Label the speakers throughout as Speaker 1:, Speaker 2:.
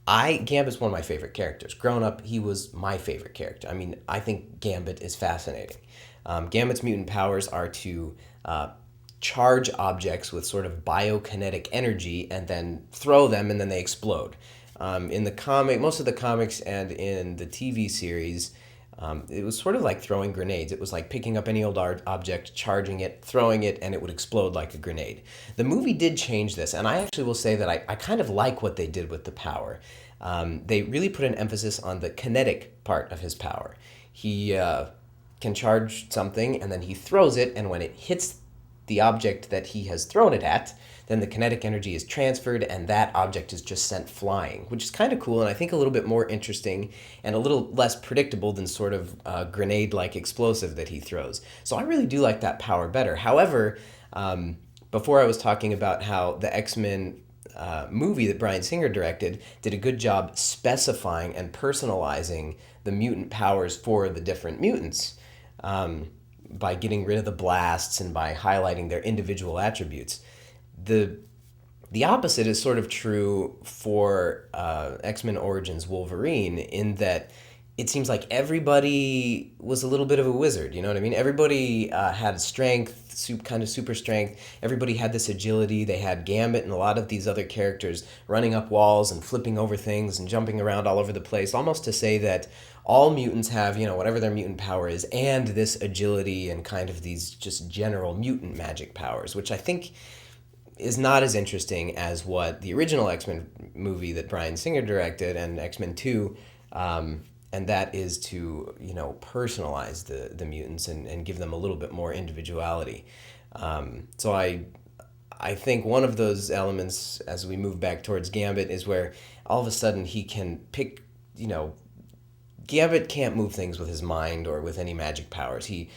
Speaker 1: Gambit's one of my favorite characters. Growing up, he was my favorite character. I mean, I think Gambit is fascinating. Gambit's mutant powers are to charge objects with sort of biokinetic energy and then throw them and then they explode. In the comic, most of the comics and in the TV series, it was sort of like throwing grenades. It was like picking up any old object, charging it, throwing it, and it would explode like a grenade. The movie did change this, and I actually will say that I kind of like what they did with the power. They really put an emphasis on the kinetic part of his power. He can charge something, and then he throws it, and when it hits the object that he has thrown it at, then the kinetic energy is transferred and that object is just sent flying, which is kind of cool and I think a little bit more interesting and a little less predictable than sort of grenade like explosive that he throws. So I really do like that power better. However, before I was talking about how the X-Men movie that Bryan Singer directed did a good job specifying and personalizing the mutant powers for the different mutants. By getting rid of the blasts and by highlighting their individual attributes. The the opposite is sort of true for X-Men Origins Wolverine in that it seems like everybody was a little bit of a wizard. You know what I mean? Everybody had strength, kind of super strength. Everybody had this agility. They had Gambit and a lot of these other characters running up walls and flipping over things and jumping around all over the place, almost to say that all mutants have, you know, whatever their mutant power is, and this agility and kind of these just general mutant magic powers, which I think is not as interesting as what the original X-Men movie that Bryan Singer directed and X-Men 2, and that is to, you know, personalize the mutants and give them a little bit more individuality. So I think one of those elements as we move back towards Gambit is where all of a sudden he can pick, you know, Gambit can't move things with his mind or with any magic powers. He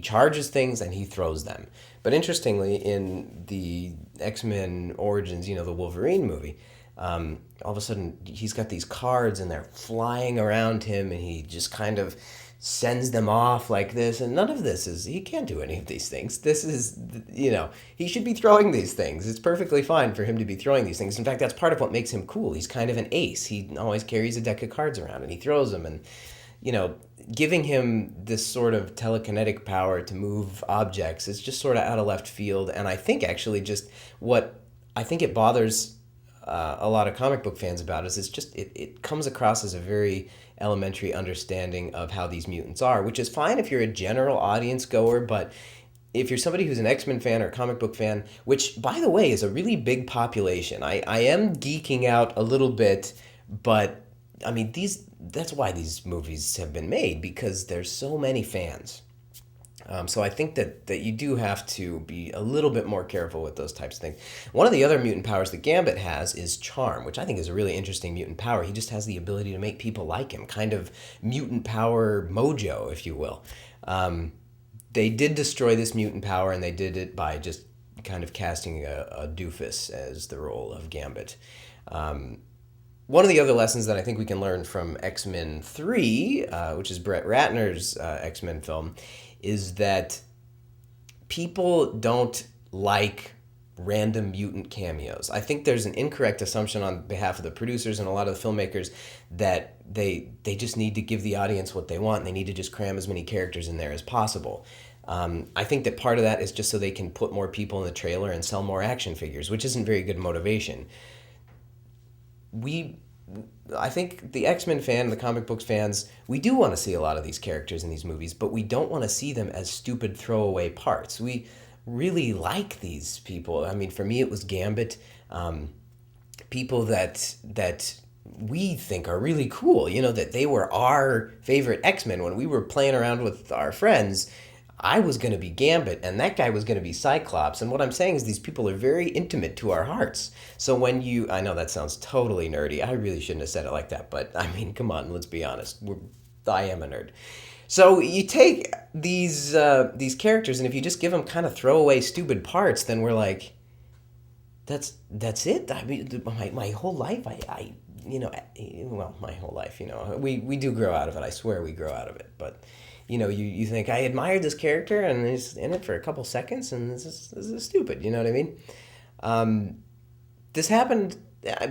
Speaker 1: charges things and he throws them. But interestingly, in the X-Men Origins, you know, the Wolverine movie, all of a sudden he's got these cards and they're flying around him and he just kind of sends them off like this, and none of this is, he can't do any of these things. This is, you know, he should be throwing these things. It's perfectly fine for him to be throwing these things. In fact, that's part of what makes him cool. He's kind of an ace. He always carries a deck of cards around and he throws them, and, you know, giving him this sort of telekinetic power to move objects is just sort of out of left field. And I think actually just what I think it bothers a lot of comic book fans about is it's just it comes across as a very elementary understanding of how these mutants are, which is fine if you're a general audience goer, but if you're somebody who's an X-Men fan or a comic book fan, which by the way is a really big population, I am geeking out a little bit, but I mean that's why these movies have been made, because there's so many fans. So I think that you do have to be a little bit more careful with those types of things. One of the other mutant powers that Gambit has is Charm, which I think is a really interesting mutant power. He just has the ability to make people like him, kind of mutant power mojo, if you will. They did destroy this mutant power, and they did it by just kind of casting a doofus as the role of Gambit. One of the other lessons that I think we can learn from X-Men 3, which is Brett Ratner's X-Men film, is that people don't like random mutant cameos. I think there's an incorrect assumption on behalf of the producers and a lot of the filmmakers that they just need to give the audience what they want and they need to just cram as many characters in there as possible. I think that part of that is just so they can put more people in the trailer and sell more action figures, which isn't very good motivation. I think the X-Men fan, the comic books fans, we do want to see a lot of these characters in these movies, but we don't want to see them as stupid throwaway parts. We really like these people. I mean, for me, it was Gambit, people that we think are really cool. You know, that they were our favorite X-Men when we were playing around with our friends. I was going to be Gambit, and that guy was going to be Cyclops. And what I'm saying is these people are very intimate to our hearts. So when I know that sounds totally nerdy. I really shouldn't have said it like that, but I mean, come on, let's be honest. I am a nerd. So you take these characters, and if you just give them kind of throwaway, stupid parts, then we're like, that's it. I mean, my whole life, I you know, well, my whole life, you know, we do grow out of it. I swear we grow out of it, but. You know, you think, I admired this character, and he's in it for a couple seconds, and this is stupid, you know what I mean? This happened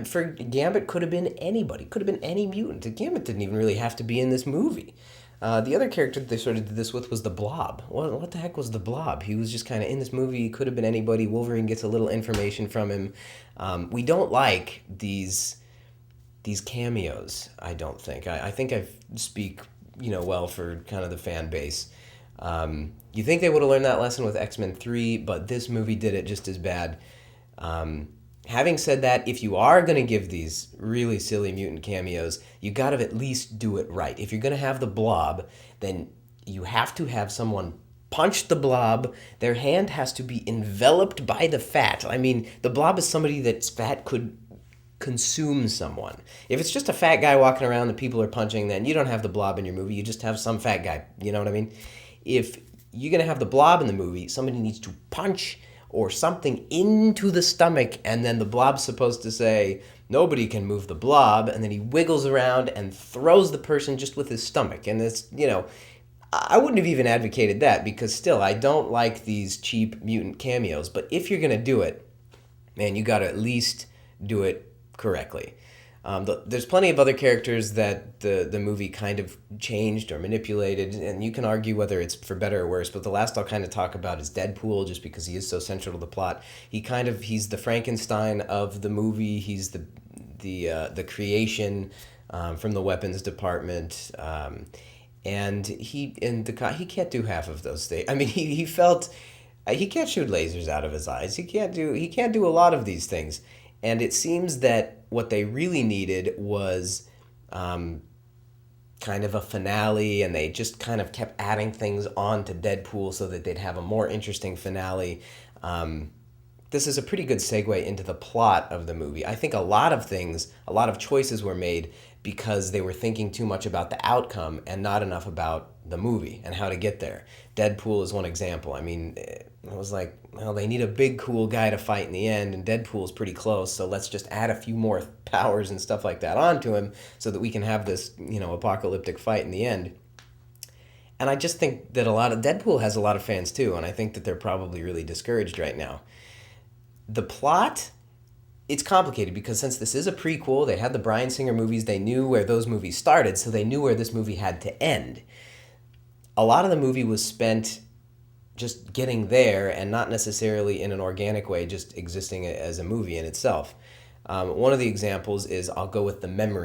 Speaker 1: For Gambit could have been anybody, could have been any mutant. Gambit didn't even really have to be in this movie. The other character that they sort of did this with was the Blob. What the heck was the Blob? He was just kind of in this movie. He could have been anybody. Wolverine gets a little information from him. We don't like these cameos. I don't think. I think I speak well for kind of the fan base. You think they would have learned that lesson with X-Men 3, but this movie did it just as bad. Having said that, if you are going to give these really silly mutant cameos, you got to at least do it right. If you're going to have the Blob, then you have to have someone punch the Blob. Their hand has to be enveloped by the fat. I mean, the Blob is somebody that's fat could consume someone. If it's just a fat guy walking around that people are punching, then you don't have the Blob in your movie. You just have some fat guy. You know what I mean? If you're going to have the Blob in the movie, somebody needs to punch or something into the stomach, and then the Blob's supposed to say, nobody can move the Blob, and then he wiggles around and throws the person just with his stomach. And it's, I wouldn't have even advocated that, because still, I don't like these cheap mutant cameos. But if you're going to do it, man, you got to at least do it correctly. There's plenty of other characters that the movie kind of changed or manipulated, and you can argue whether it's for better or worse, but the last I'll kind of talk about is Deadpool, just because he is so central to the plot. He's the Frankenstein of the movie. He's the creation from the weapons department, and he can't do half of those things. I mean, he can't shoot lasers out of his eyes. He can't do a lot of these things. And it seems that what they really needed was kind of a finale, and they just kind of kept adding things on to Deadpool so that they'd have a more interesting finale. This is a pretty good segue into the plot of the movie. I think a lot of choices were made because they were thinking too much about the outcome and not enough about the movie and how to get there. Deadpool is one example. I mean, it was like, well, they need a big, cool guy to fight in the end, and Deadpool's pretty close, so let's just add a few more powers and stuff like that onto him so that we can have this, apocalyptic fight in the end. And I just think that Deadpool has a lot of fans too, and I think that they're probably really discouraged right now. The plot, it's complicated because since this is a prequel, they had the Bryan Singer movies, they knew where those movies started, so they knew where this movie had to end. A lot of the movie was spent just getting there and not necessarily in an organic way, just existing as a movie in itself. One of the examples is, I'll go with the memory